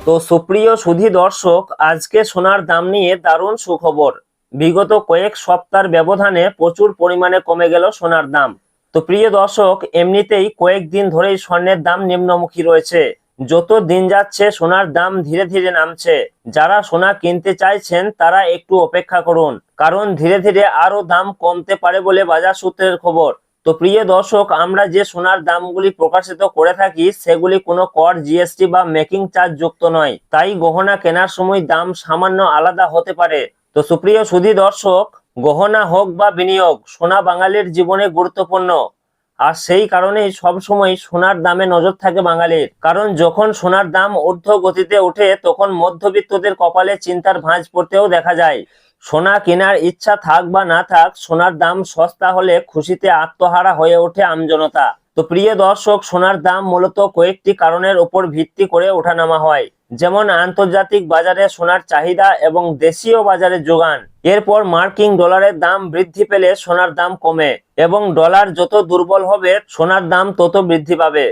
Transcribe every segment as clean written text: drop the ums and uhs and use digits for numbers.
তো সুপ্রিয় সুধী দর্শক, আজকে সোনার দাম নিয়ে দারুণ সুখবর। বিগত কয়েক সপ্তাহের ব্যবধানে প্রচুর পরিমাণে কমে গেল সোনার দাম। তো প্রিয় দর্শক, এমনিতেই কয়েকদিন ধরেই স্বর্ণের দাম নিম্নমুখী রয়েছে। যত দিন যাচ্ছে সোনার দাম ধীরে ধীরে নামছে। যারা সোনা কিনতে চাইছেন তারা একটু অপেক্ষা করুন, কারণ ধীরে ধীরে আরো দাম কমতে পারে বলে বাজার সূত্রের খবর। তো প্রিয় দর্শক, আমরা যে সোনার দামগুলি প্রকাশিত করে থাকি সেগুলি কোনো কর, জিএসটি বা মেকিং চার্জ যুক্ত নয়, তাই গহনা কেনার সময় দাম সামান্য আলাদা হতে পারে। তো সুপ্রিয় সুধী দর্শক, গহনা হোক বা বিনিয়োগ, সোনা বাঙালির জীবনে গুরুত্বপূর্ণ। আর সেই কারণেই সবসময় সোনার দামে নজর থাকে বাঙালির, কারণ যখন সোনার দাম ঊর্ধ্ব গতিতে ওঠে তখন মধ্যবিত্তদের কপালে চিন্তার ভাঁজ পড়তেও দেখা যায়। সোনা কেনার ইচ্ছা থাক বা না থাক, সোনার দাম সস্তা হলে খুশিতে আত্মহারা হয়ে ওঠে আমজনতা। তো প্রিয় দর্শক, সোনার দাম মূলত কয়েকটি কারণের উপর ভিত্তি করে ওঠানামা হয়, যেমন আন্তর্জাতিক বাজারে সোনার চাহিদা এবং দেশীয় বাজারে যোগান। এরপর মার্কিন ডলারের দাম বৃদ্ধি পেলে সোনার দাম কমে, এবং ডলার যত দুর্বল হবে সোনার দাম তত বৃদ্ধি পাবে।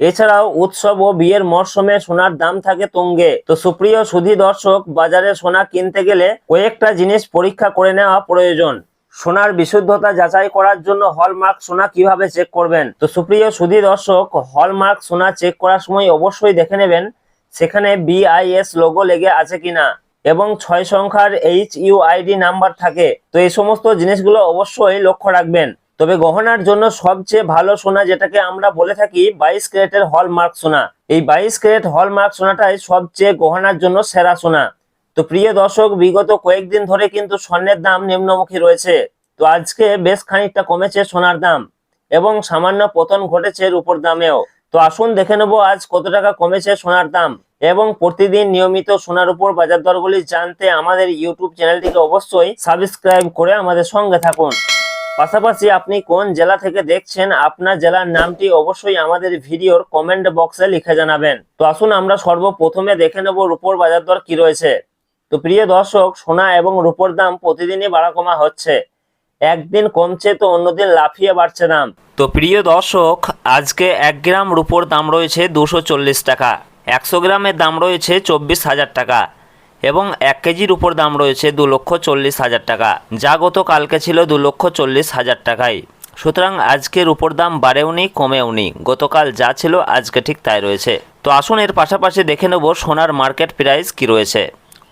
এছাড়াও উৎসব ও বিয়ের মরশুমে সোনার দাম থাকে তুঙ্গে। তো সুপ্রিয় সুধী দর্শক, বাজারে সোনা কিনতে গেলে কয়েকটা জিনিস পরীক্ষা করে নেওয়া প্রয়োজন। সোনার বিশুদ্ধতা যাচাই করার জন্য হলমার্ক সোনা কিভাবে চেক করবেন? তো সুপ্রিয় সুধী দর্শক, হলমার্ক সোনা চেক করার সময় অবশ্যই দেখে নেবেন সেখানে BIS লোগো লেগে আছে কিনা এবং 6 সংখ্যার HUID নাম্বার থাকে। তো এই সমস্ত জিনিসগুলো অবশ্যই লক্ষ্য রাখবেন। তবে গহনার জন্য সবচেয়ে ভালো সোনা যেটাকে আমরা বলে থাকি 22 ক্যারেটের হলমার্ক সোনা, এই 22 ক্যারেট হলমার্ক সোনাটাই সবচেয়ে গহনার জন্য সেরা সোনা। তো প্রিয় দর্শক, বিগত কয়েকদিন ধরে কিন্তু স্বর্ণের দাম নিম্নমুখী রয়েছে। তো আজকে বেশ খানিকটা কমেছে সোনার দাম এবং সামান্য পতন ঘটেছে রূপোর দামেও। তো আসুন দেখে নেব আজ কত টাকা কমেছে সোনার দাম, এবং প্রতিদিন নিয়মিত সোনার উপর বাজার দরগুলি জানতে আমাদের ইউটিউব চ্যানেলটিকে অবশ্যই সাবস্ক্রাইব করে আমাদের সঙ্গে থাকুন। পাশাপাশি আপনি কোন জেলা থেকে দেখছেন, আপনার জেলার নামটি অবশ্যই আমাদের ভিডিওর কমেন্ট বক্সে লিখে জানাবেন। তো আসুন আমরা সর্বপ্রথমে দেখে নেব রূপোর বাজার দর কি রয়েছে। তো প্রিয় দর্শক, সোনা এবং রূপোর দাম প্রতিদিনই বাড়া কমা হচ্ছে। একদিন কমছে তো অন্যদিন লাফিয়ে বাড়ছে দাম। তো প্রিয় দর্শক, আজকে 1 গ্রাম রূপোর দাম রয়েছে 240 টাকা, 100 গ্রামের দাম রয়েছে 24,000 টাকা এবং 1 কেজির উপর দাম রয়েছে 2,40,000 টাকা, যা গতকালকে ছিল 2,40,000 টাকায়। সুতরাং আজকের উপর দাম বাড়েও নি কমেও নি, গতকাল যা ছিল আজকে ঠিক তাই রয়েছে। তো আসুন এর পাশাপাশি দেখে নেব সোনার মার্কেট প্রাইস কি রয়েছে।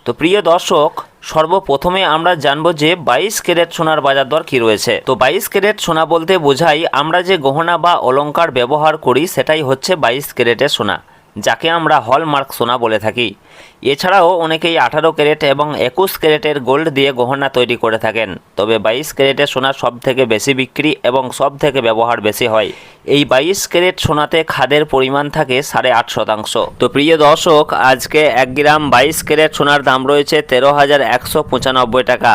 তো প্রিয় দর্শক, সর্বপ্রথমে আমরা জানবো যে 22 ক্যারেট সোনার বাজার দর কি রয়েছে। তো 22 ক্যারেট সোনা বলতে বোঝাই আমরা যে গহনা বা অলংকার ব্যবহার করি সেটাই হচ্ছে 22 ক্যারেটের সোনা, যাকে আমরা হলমার্ক সোনা বলে থাকি। এছাড়াও অনেকেই 18 ক্যারেট এবং 21 ক্যারেটের গোল্ড দিয়ে গহনা তৈরি করে থাকেন, তবে 22 ক্যারেটের সোনা সব থেকে বেশি বিক্রি এবং সব থেকে ব্যবহার বেশি হয়। এই 22 ক্যারেট সোনাতে খাদের পরিমাণ থাকে 8.5%। তো প্রিয় দর্শক, আজকে 1 গ্রাম 22 ক্যারেট সোনার দাম রয়েছে 13,195 টাকা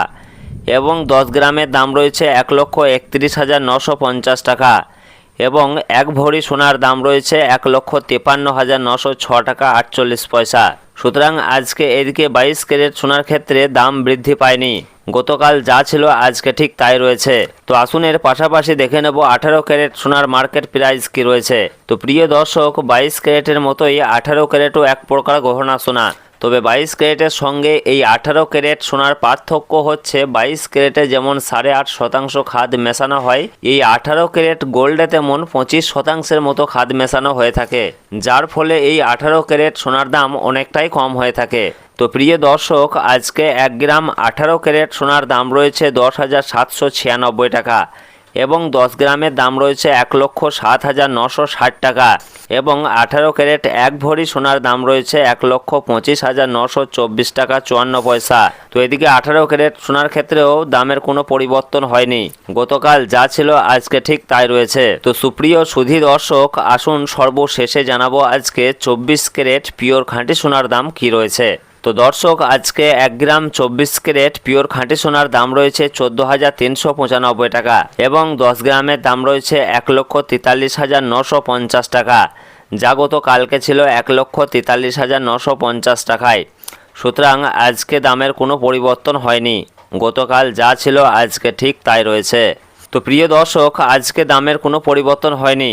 এবং 10 গ্রামের দাম রয়েছে 1,31,950 টাকা এবং 1 ভরি সোনার দাম রয়েছে 1,53,906 টাকা 48 পয়সা। সুতরাং আজকে এদিকে 22 ক্যারেট সোনার ক্ষেত্রে দাম বৃদ্ধি পায়নি, গতকাল যা ছিল আজকে ঠিক তাই রয়েছে। তো আসুন এর পাশাপাশি দেখে নেব 18 ক্যারেট সোনার মার্কেট প্রাইস কি রয়েছে। তো প্রিয় দর্শক, 22 ক্যারেটের মতোই 18 ক্যারেটও এক প্রকার গহনা সোনা, তবে 22 ক্যারেটের সঙ্গে এই 18 ক্যারেট সোনার পার্থক্য হচ্ছে 22 ক্যারেটে যেমন 8.5% খাদ মেশানো হয়, এই 18 ক্যারেট গোল্ডে তেমন 25% মতো খাদ মেশানো হয়ে থাকে, যার ফলে এই 18 ক্যারেট সোনার দাম অনেকটাই কম হয়ে থাকে। তো প্রিয় দর্শক, আজকে 1 গ্রাম 18 ক্যারেট সোনার দাম রয়েছে 10,796 টাকা এবং 10 গ্রামের দাম রয়েছে 1,07,960 টাকা এবং 18 ক্যারেট 1 ভরি সোনার দাম রয়েছে 1,25,924 টাকা 54 পয়সা। তো এদিকে 18 ক্যারেট সোনার ক্ষেত্রেও দামের কোনো পরিবর্তন হয়নি, গতকাল যা ছিল আজকে ঠিক তাই রয়েছে। তো সুপ্রিয় সুধী দর্শক, আসুন সর্বশেষে জানাবো আজকে 24 ক্যারেট পিওর খাঁটি সোনার দাম কি রয়েছে। তো দর্শক, আজকে 1 গ্রাম 24 ক্যারেট পিওর খাঁটি সোনার দাম রয়েছে 14,395 টাকা এবং 10 গ্রামের দাম রয়েছে 1,43,950 টাকা, যা গতকালকে ছিল 1,43,950 টাকায়। সুতরাং আজকে দামের কোনো পরিবর্তন হয়নি, গতকাল যা ছিল আজকে ঠিক তাই রয়েছে। তো প্রিয় দর্শক, আজকে দামের কোনো পরিবর্তন হয়নি।